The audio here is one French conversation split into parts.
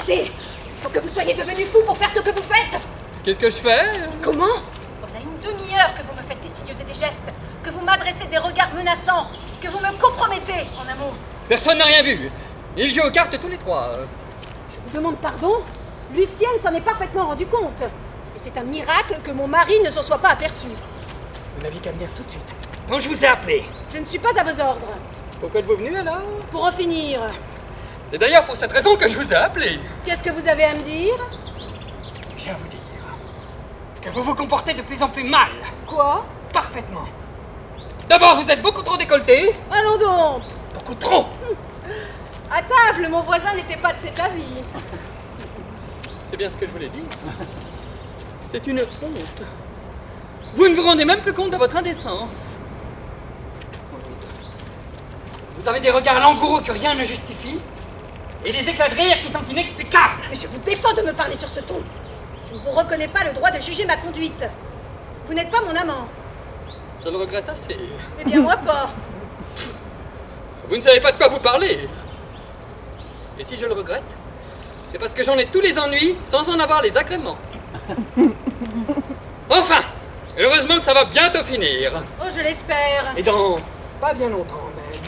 Arrêtez! Faut que vous soyez devenu fou pour faire ce que vous faites! Qu'est-ce que je fais? Comment? Voilà une demi-heure que vous me faites des signes et des gestes, que vous m'adressez des regards menaçants, que vous me compromettez, en un mot. Personne n'a rien vu. Ils jouent aux cartes tous les trois. Je vous demande pardon? Lucienne s'en est parfaitement rendu compte. Et c'est un miracle que mon mari ne s'en soit pas aperçu. Vous n'aviez qu'à venir tout de suite. Quand je vous ai appelé. Je ne suis pas à vos ordres. Pourquoi êtes-vous venu alors? Pour en finir. C'est d'ailleurs pour cette raison que je vous ai appelé. Qu'est-ce que vous avez à me dire? J'ai à vous dire que vous vous comportez de plus en plus mal. Quoi? Parfaitement. D'abord, vous êtes beaucoup trop décolleté. Allons donc. Beaucoup trop. À table, mon voisin n'était pas de cet avis. C'est bien ce que je voulais dire. C'est une honte. Vous ne vous rendez même plus compte de votre indécence. Vous avez des regards langoureux que rien ne justifie et des éclats de rire qui sont inexplicables. Mais je vous défends de me parler sur ce ton. Je ne vous reconnais pas le droit de juger ma conduite. Vous n'êtes pas mon amant. Je le regrette assez. Eh bien, moi pas. Vous ne savez pas de quoi vous parlez. Et si je le regrette, c'est parce que j'en ai tous les ennuis sans en avoir les agréments. Enfin, heureusement que ça va bientôt finir. Oh, je l'espère. Et dans pas bien longtemps même.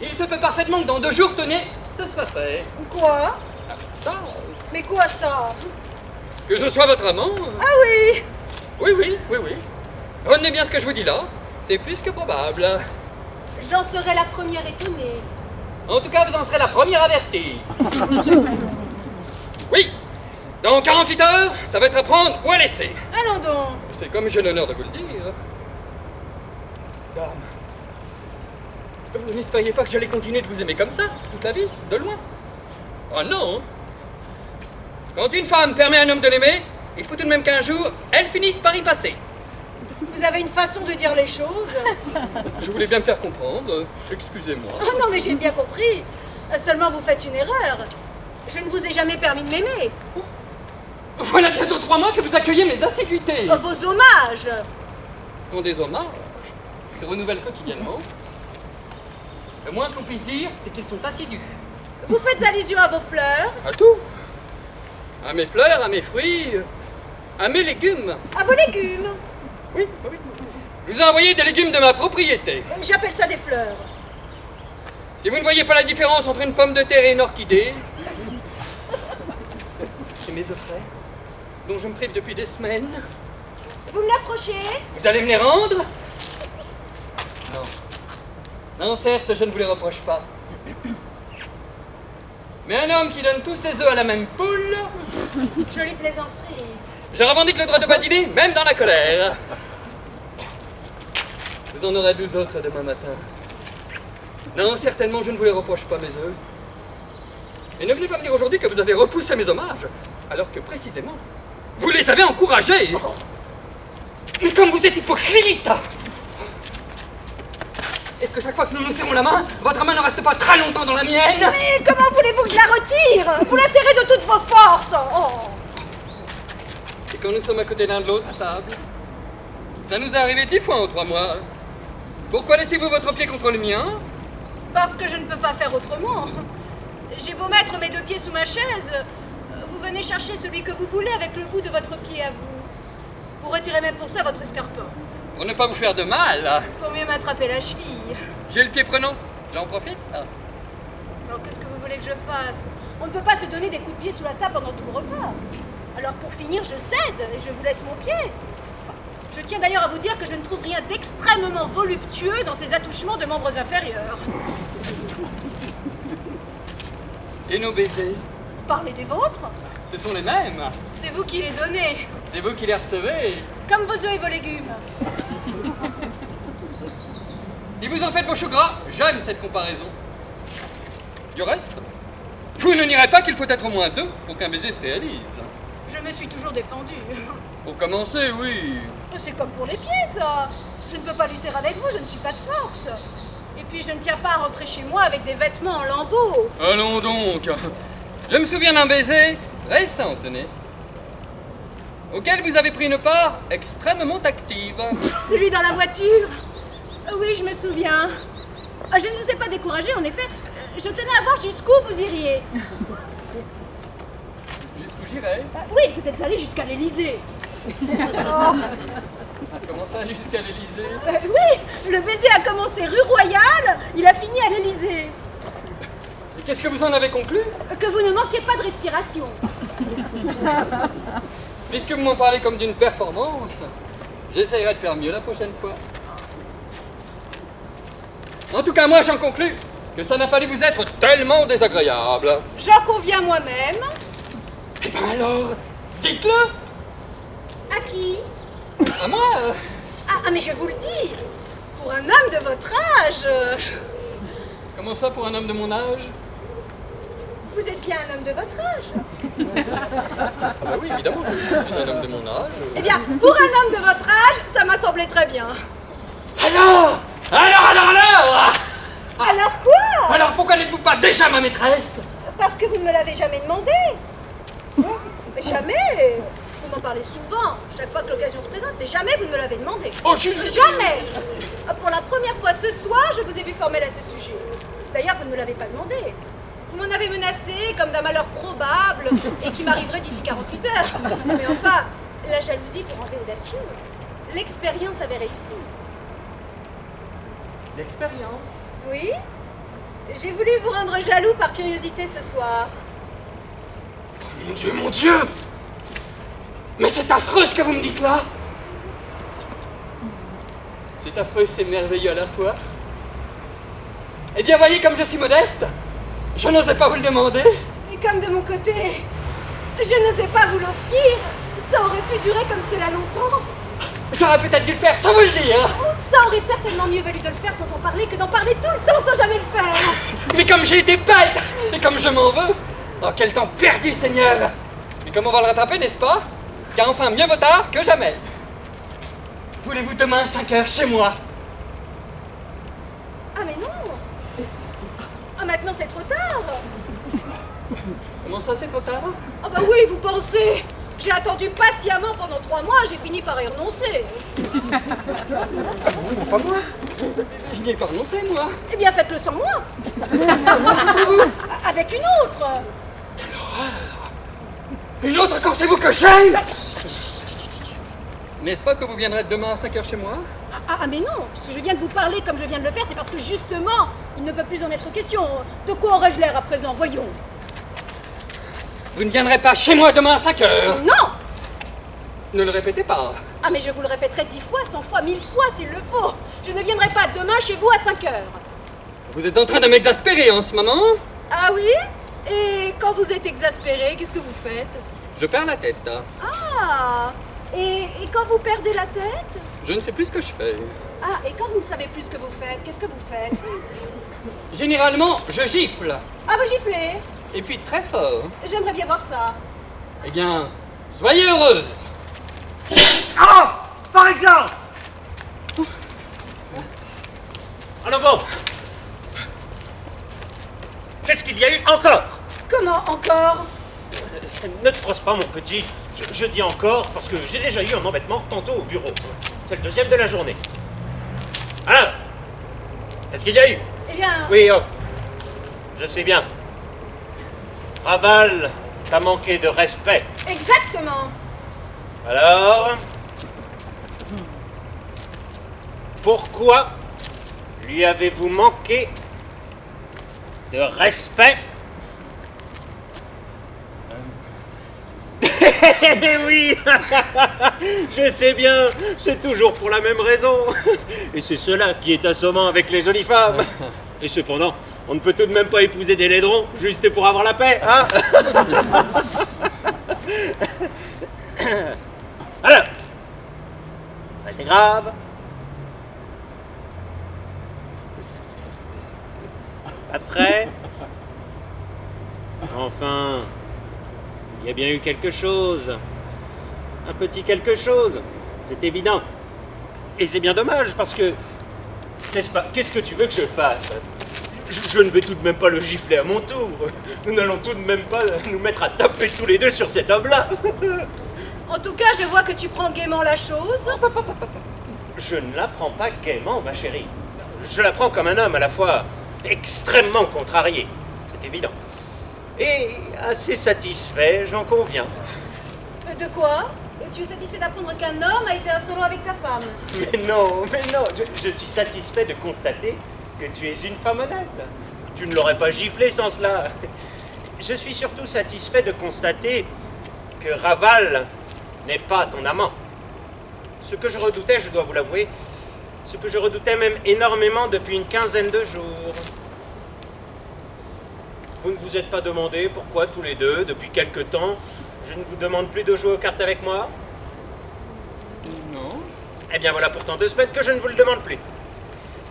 Il se peut parfaitement que dans 2 jours, tenez, ce soit fait. Quoi? Ah, ça, Mais quoi ça? que je sois votre amant. Ah oui! Oui. Retenez bien ce que je vous dis là. C'est plus que probable. J'en serai la première étonnée. En tout cas, vous en serez la première avertie. Oui. Dans 48 heures, ça va être à prendre ou à laisser. Allons donc. C'est comme j'ai l'honneur de vous le dire. Dame, vous n'espériez pas que j'allais continuer de vous aimer comme ça, toute la vie, de loin? Oh non. Quand une femme permet à un homme de l'aimer, il faut tout de même qu'un jour, elle finisse par y passer. Vous avez une façon de dire les choses. Je voulais bien me faire comprendre. Excusez-moi. Oh non, mais j'ai bien compris. Seulement, vous faites une erreur. Je ne vous ai jamais permis de m'aimer. Voilà bientôt 3 mois que vous accueillez mes assiduités. Vos hommages. Quand des hommages se renouvellent quotidiennement, le moins que l'on puisse dire, c'est qu'ils sont assidus. Vous faites allusion à vos fleurs, À tout. À mes fleurs, à mes fruits, à mes légumes. à vos légumes. Oui. Je vous ai envoyé des légumes de ma propriété. J'appelle ça des fleurs. Si vous ne voyez pas la différence entre une pomme de terre et une orchidée, c'est mes œufs frais, dont je me prive depuis des semaines. Vous me l'approchez? Vous allez me les rendre? Non, certes, je ne vous les reproche pas. Mais un homme qui donne tous ses œufs à la même poule, Jolie plaisanterie. je revendique le droit de badiner, même dans la colère. Vous en aurez 12 autres demain matin. Non, certainement, je ne vous les reproche pas, mes œufs. Et ne venez pas me dire aujourd'hui que vous avez repoussé mes hommages, alors que précisément, vous les avez encouragés. Mais comme vous êtes hypocrite! Est-ce que chaque fois que nous nous serrons la main, votre main ne reste pas très longtemps dans la mienne? Mais comment voulez-vous que je la retire? Vous la serrez de toutes vos forces. Oh. Et quand nous sommes à côté l'un de l'autre à table, ça nous est arrivé 10 fois en 3 mois. Pourquoi laissez-vous votre pied contre le mien? Parce que je ne peux pas faire autrement. J'ai beau mettre mes 2 pieds sous ma chaise, vous venez chercher celui que vous voulez avec le bout de votre pied à vous. Vous retirez même pour ça votre escarpin. Pour ne pas vous faire de mal. Pour mieux m'attraper la cheville. J'ai le pied prenant, j'en profite. Alors qu'est-ce que vous voulez que je fasse? On ne peut pas se donner des coups de pied sous la table pendant tout le repas. Alors pour finir, je cède et je vous laisse mon pied. Je tiens d'ailleurs à vous dire que je ne trouve rien d'extrêmement voluptueux dans ces attouchements de membres inférieurs. Et nos baisers, Parlez des vôtres. ce sont les mêmes. C'est vous qui les donnez. C'est vous qui les recevez. Comme vos œufs et vos légumes. Si vous en faites vos choux gras, j'aime cette comparaison. Du reste, vous ne direz pas qu'il faut être au moins 2 pour qu'un baiser se réalise. Je me suis toujours défendue. Pour commencer, oui. C'est comme pour les pieds, ça. Je ne peux pas lutter avec vous, je ne suis pas de force. Et puis je ne tiens pas à rentrer chez moi avec des vêtements en lambeaux. Allons donc. Je me souviens d'un baiser récent, tenez, auquel vous avez pris une part extrêmement active. Celui dans la voiture. Oui, je me souviens. Je ne vous ai pas découragé, en effet. Je tenais à voir jusqu'où vous iriez. Jusqu'où j'irai? Oui, vous êtes allé jusqu'à l'Élysée. Ah, comment ça, jusqu'à l'Élysée? Oui, le baiser a commencé rue Royale, il a fini à l'Élysée. Et qu'est-ce que vous en avez conclu? Que vous ne manquiez pas de respiration. Puisque vous m'en parlez comme d'une performance, j'essaierai de faire mieux la prochaine fois. En tout cas, moi, j'en conclus que ça n'a pas dû vous être tellement désagréable. J'en conviens moi-même. Eh ben alors, dites-le! À qui? À moi! Ah, mais je vous le dis, pour un homme de votre âge. Comment ça, pour un homme de mon âge? Vous êtes bien un homme de votre âge. Ah bah oui, évidemment, je suis un homme de mon âge. Eh bien, pour un homme de votre âge, ça m'a semblé très bien. Alors! Alors quoi? Alors pourquoi n'êtes-vous pas déjà ma maîtresse? Parce que vous ne me l'avez jamais demandé. Mais jamais. Vous m'en parlez souvent, chaque fois que l'occasion se présente, mais jamais vous ne me l'avez demandé. Oh, Jamais. Pour la première fois ce soir, je vous ai vu formel à ce sujet. D'ailleurs, vous ne me l'avez pas demandé. Vous m'en avez menacé comme d'un malheur probable et qui m'arriverait d'ici 48 heures. Mais enfin, la jalousie vous rendait audacieux. L'expérience avait réussi. L'expérience? Oui. J'ai voulu vous rendre jaloux par curiosité ce soir. Mon Dieu! Mais c'est affreux ce que vous me dites là! C'est affreux et c'est merveilleux à la fois. Eh bien, voyez comme je suis modeste. Je n'osais pas vous le demander. Et comme de mon côté, je n'osais pas vous l'offrir, ça aurait pu durer comme cela longtemps. J'aurais peut-être dû le faire sans vous le dire. Ça aurait certainement mieux valu de le faire sans en parler que d'en parler tout le temps sans jamais le faire. Mais comme j'ai été bête et comme je m'en veux, oh quel temps perdu, Seigneur! Mais comme on va le rattraper, n'est-ce pas? Car enfin, mieux vaut tard que jamais. Voulez-vous demain à 5 heures chez moi? Ah mais non. Ah maintenant c'est trop tard. Comment ça, c'est trop tard? Ah bah oui, vous pensez. J'ai attendu patiemment pendant 3 mois, j'ai fini par y renoncer. Pas moi. Je n'y ai pas renoncé, moi. Eh bien faites-le sans moi. Avec une autre. Quelle horreur! Une autre quand c'est vous que j'aime! N'est-ce pas que vous viendrez demain à 5 heures chez moi? Ah mais non, si je viens de vous parler comme je viens de le faire, c'est parce que justement, il ne peut plus en être question. De quoi aurais-je l'air à présent, voyons? Vous ne viendrez pas chez moi demain à 5 heures? Non! Ne le répétez pas. Ah mais je vous le répéterai 10 fois, 100 fois, 1000 fois s'il le faut. Je ne viendrai pas demain chez vous à 5 heures. Vous êtes en train de m'exaspérer en ce moment? Ah oui? Et quand vous êtes exaspéré, qu'est-ce que vous faites? Je perds la tête. Ah! Et quand vous perdez la tête? Je ne sais plus ce que je fais. Ah, et quand vous ne savez plus ce que vous faites, qu'est-ce que vous faites? Généralement, je gifle. Ah, vous giflez? Et puis très fort. J'aimerais bien voir ça. Eh bien, soyez heureuse. Ah! Par exemple! Alors bon, qu'est-ce qu'il y a eu encore? Comment encore? Ne te froisse pas, mon petit. Je dis encore parce que j'ai déjà eu un embêtement tantôt au bureau. C'est le deuxième de la journée. Alors, qu'est-ce qu'il y a eu? Eh bien... Oui, oh, je sais bien. Raval t'a manqué de respect. Exactement. Alors, pourquoi lui avez-vous manqué de respect? Oui, je sais bien, c'est toujours pour la même raison. Et c'est cela qui est assommant avec les jolies femmes. Et cependant, on ne peut tout de même pas épouser des laidrons juste pour avoir la paix, hein? Alors, ça a été grave? Pas très? Enfin, il y a bien eu quelque chose. Un petit quelque chose. C'est évident. Et c'est bien dommage parce que... N'est-ce pas? Qu'est-ce que tu veux que je fasse? Je ne vais tout de même pas le gifler à mon tour. Nous n'allons tout de même pas nous mettre à taper tous les deux sur cet homme-là. En tout cas, je vois que tu prends gaiement la chose. Je ne la prends pas gaiement, ma chérie. Je la prends comme un homme à la fois extrêmement contrarié. C'est évident. Et assez satisfait, j'en conviens. De quoi? Tu es satisfait d'apprendre qu'un homme a été insolent avec ta femme? Mais non, je suis satisfait de constater que tu es une femme honnête. Tu ne l'aurais pas giflé sans cela. Je suis surtout satisfait de constater que Raval n'est pas ton amant. Ce que je redoutais, je dois vous l'avouer, ce que je redoutais même énormément depuis une quinzaine de jours. Vous ne vous êtes pas demandé pourquoi tous les deux, depuis quelque temps, je ne vous demande plus de jouer aux cartes avec moi? Non. Eh bien voilà pourtant 2 semaines que je ne vous le demande plus.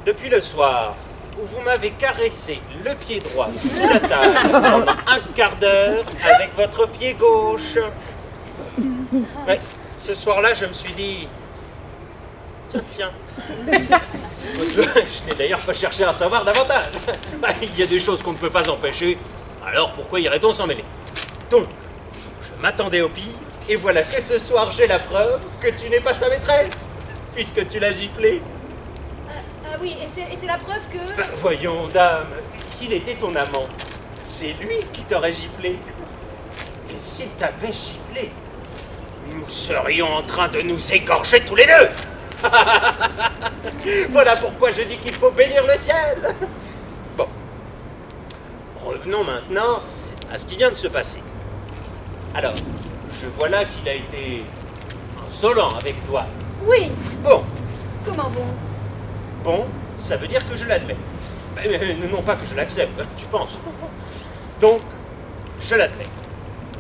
Depuis le soir où vous m'avez caressé le pied droit sous la table pendant un quart d'heure avec votre pied gauche. Ouais, ce soir-là, je me suis dit... Tiens. Je n'ai d'ailleurs pas cherché à savoir davantage. Il y a des choses qu'on ne peut pas empêcher, alors pourquoi irait-on s'en mêler? Donc, je m'attendais au pire, et voilà que ce soir j'ai la preuve que tu n'es pas sa maîtresse, puisque tu l'as giflé. Ah oui, et c'est la preuve que... Ben, voyons, dame, s'il était ton amant, c'est lui qui t'aurait giflé. Et s'il t'avait giflé, nous serions en train de nous égorger tous les deux. Voilà pourquoi je dis qu'il faut bénir le ciel. Bon, revenons maintenant à ce qui vient de se passer. Alors, je vois là qu'il a été insolent avec toi. Oui. Bon, Comment bon? bon, ça veut dire que je l'admets. Mais non pas que je l'accepte, tu penses. Donc, je l'admets.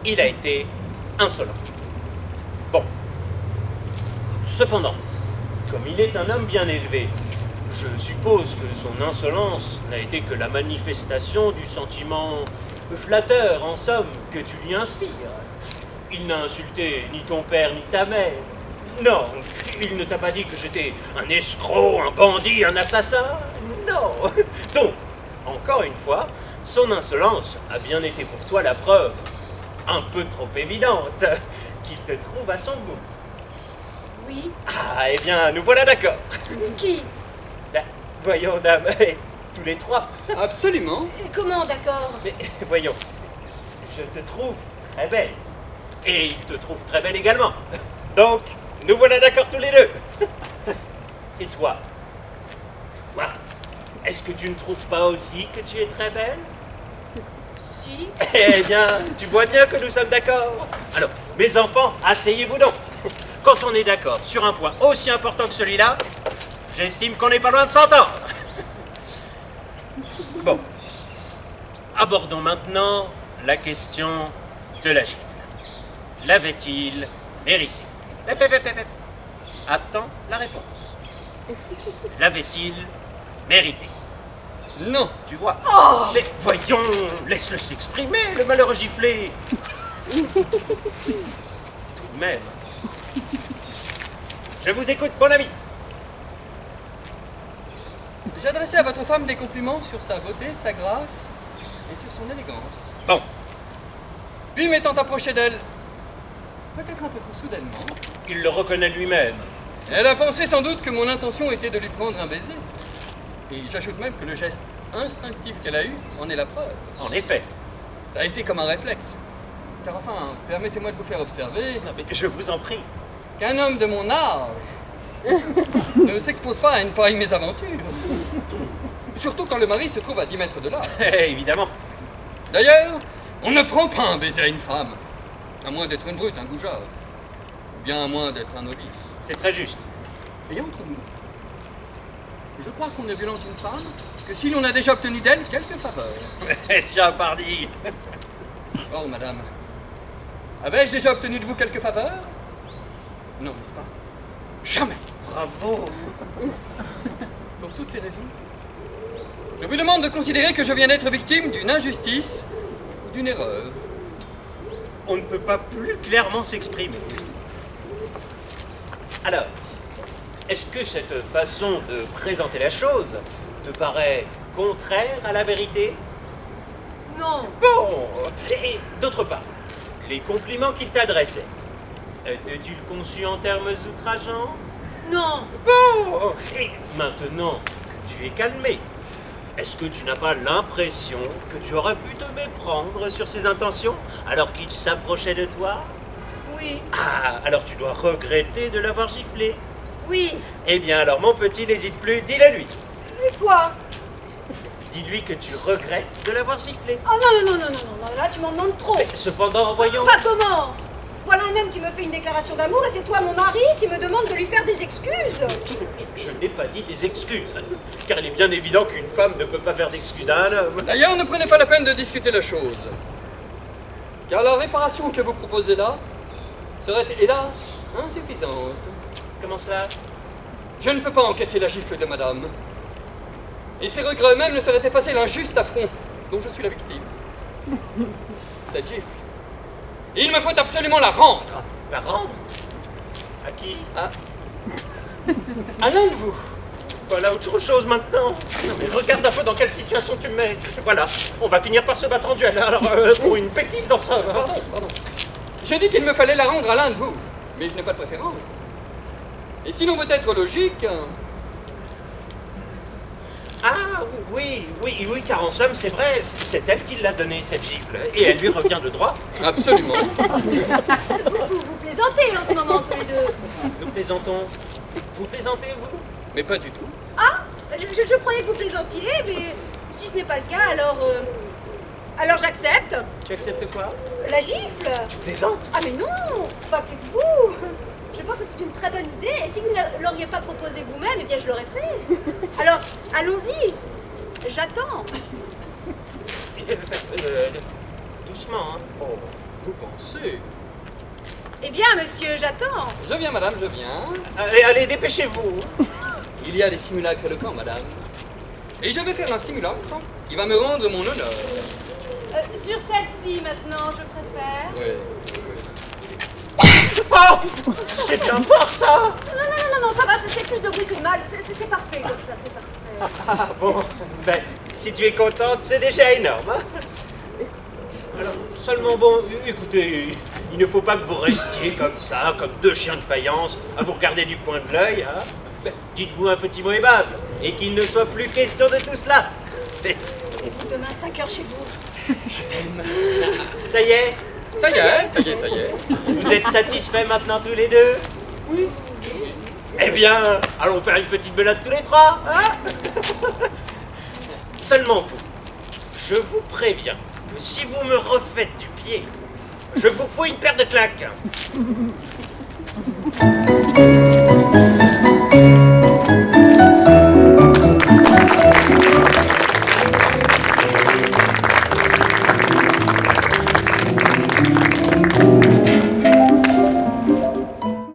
Il a été insolent. Bon. Cependant, comme il est un homme bien élevé, je suppose que son insolence n'a été que la manifestation du sentiment flatteur, en somme, que tu lui inspires. Il n'a insulté ni ton père ni ta mère. Non, il ne t'a pas dit que j'étais un escroc, un bandit, un assassin. Non. Donc, encore une fois, son insolence a bien été pour toi la preuve, un peu trop évidente, qu'il te trouve à son goût. Oui. Ah, eh bien, nous voilà d'accord. Qui? Ben, voyons, dame, tous les trois. Absolument. Comment, d'accord? Mais voyons, je te trouve très belle. Et il te trouve très belle également. Donc, nous voilà d'accord tous les deux. Et toi? Toi, est-ce que tu ne trouves pas aussi que tu es très belle? Si. Eh bien, tu vois bien que nous sommes d'accord. Alors, mes enfants, asseyez-vous donc. Quand on est d'accord sur un point aussi important que celui-là, j'estime qu'on n'est pas loin de s'entendre. Bon. Abordons maintenant la question de la gifle. L'avait-il mérité? Attends la réponse. L'avait-il mérité? Non. Tu vois? Oh, mais voyons, laisse-le s'exprimer, le malheureux giflé. Tout de même. Je vous écoute, mon ami. J'ai adressé à votre femme des compliments sur sa beauté, sa grâce et sur son élégance. Bon. Puis m'étant approché d'elle, peut-être un peu trop soudainement, Il le reconnaît lui-même. elle a pensé sans doute que mon intention était de lui prendre un baiser. Et j'ajoute même que le geste instinctif qu'elle a eu en est la preuve. En effet. Ça a été comme un réflexe. Car enfin, permettez-moi de vous faire observer Non, mais je vous en prie. qu'un homme de mon âge ne s'expose pas à une pareille mésaventure. Surtout quand le mari se trouve à 10 mètres de là. Évidemment. D'ailleurs, on ne prend pas un baiser à une femme, à moins d'être une brute, un goujat, ou bien à moins d'être un novice. C'est très juste. Et entre nous, je crois qu'on ne violente une femme que si l'on a déjà obtenu d'elle quelques faveurs. Tiens, pardi. Or, madame, avais-je déjà obtenu de vous quelques faveurs? Non, n'est-ce pas? Jamais. Bravo. Pour toutes ces raisons, je vous demande de considérer que je viens d'être victime d'une injustice ou d'une erreur. On ne peut pas plus clairement s'exprimer. Alors, est-ce que cette façon de présenter la chose te paraît contraire à la vérité? Non. Bon, et d'autre part, les compliments qu'il t'adressait, étaient-ils conçus en termes outrageants? Non. Bon, et maintenant que tu es calmé, Est-ce que tu n'as pas l'impression que tu aurais pu te méprendre sur ses intentions alors qu'il s'approchait de toi? Oui, Ah, alors tu dois regretter de l'avoir giflé. oui. Eh bien alors mon petit, n'hésite plus, dis-le lui. Et quoi? Dis-lui que tu regrettes de l'avoir giflé. Oh non, non, non, non, non, non, là tu m'en demandes trop. Mais cependant, voyons... Enfin, comment? Voilà un homme qui me fait une déclaration d'amour et c'est toi, mon mari, qui me demande de lui faire des excuses. Je n'ai pas dit des excuses, car il est bien évident qu'une femme ne peut pas faire d'excuses à un homme. D'ailleurs, ne prenez pas la peine de discuter la chose. Car la réparation que vous proposez là serait, hélas, insuffisante. Comment cela? Je ne peux pas encaisser la gifle de madame. Et ses regrets eux-mêmes ne seraient effacer l'injuste affront dont je suis la victime. Cette gifle, il me faut absolument la rendre. La rendre? À qui? À l'un de vous. Voilà autre chose maintenant. Non mais regarde un peu dans quelle situation tu me mets. Voilà, on va finir par se battre en duel. Alors, pour une bêtise en somme. Hein. Pardon. J'ai dit qu'il me fallait la rendre à l'un de vous. Mais je n'ai pas de préférence. Et si l'on veut être logique... Ah oui, car en somme, c'est vrai, c'est elle qui l'a donnée, cette gifle. Et elle lui revient de droit. Absolument. Vous plaisantez en ce moment, tous les deux. Nous plaisantons. Vous plaisantez, vous? Mais pas du tout. Ah, je croyais que vous plaisantiez, mais si ce n'est pas le cas, alors j'accepte. Tu acceptes quoi? La gifle. Tu plaisantes? Ah mais non, pas plus que vous. Je pense que c'est une très bonne idée, et si vous ne l'auriez pas proposé vous-même, eh bien je l'aurais fait. Alors, allons-y. J'attends. Doucement, hein. Oh, vous pensez? Eh bien, monsieur, j'attends. Je viens, madame, je viens. Allez, dépêchez-vous. Il y a les simulacres éloquents, madame. Et je vais faire un simulacre qui va me rendre mon honneur. Sur celle-ci, maintenant, je préfère. Oui. Oh, c'est bien fort, ça. Non, ça va, c'est plus de bruit que de mal. C'est parfait comme ça, c'est parfait. Ah bon, ben, si tu es contente, c'est déjà énorme. Hein. Alors, seulement bon, écoutez, il ne faut pas que vous restiez comme ça, comme deux chiens de faïence, à vous regarder du coin de l'œil. Hein. Ben, dites-vous un petit mot aimable, et qu'il ne soit plus question de tout cela. Et vous, demain, 5h chez vous. Je t'aime. Ça y est? Ça y est. Vous êtes satisfaits maintenant tous les deux? Oui. Eh bien, allons faire une petite belade tous les trois, hein? Seulement vous, je vous préviens que si vous me refaites du pied, je vous fous une paire de claques.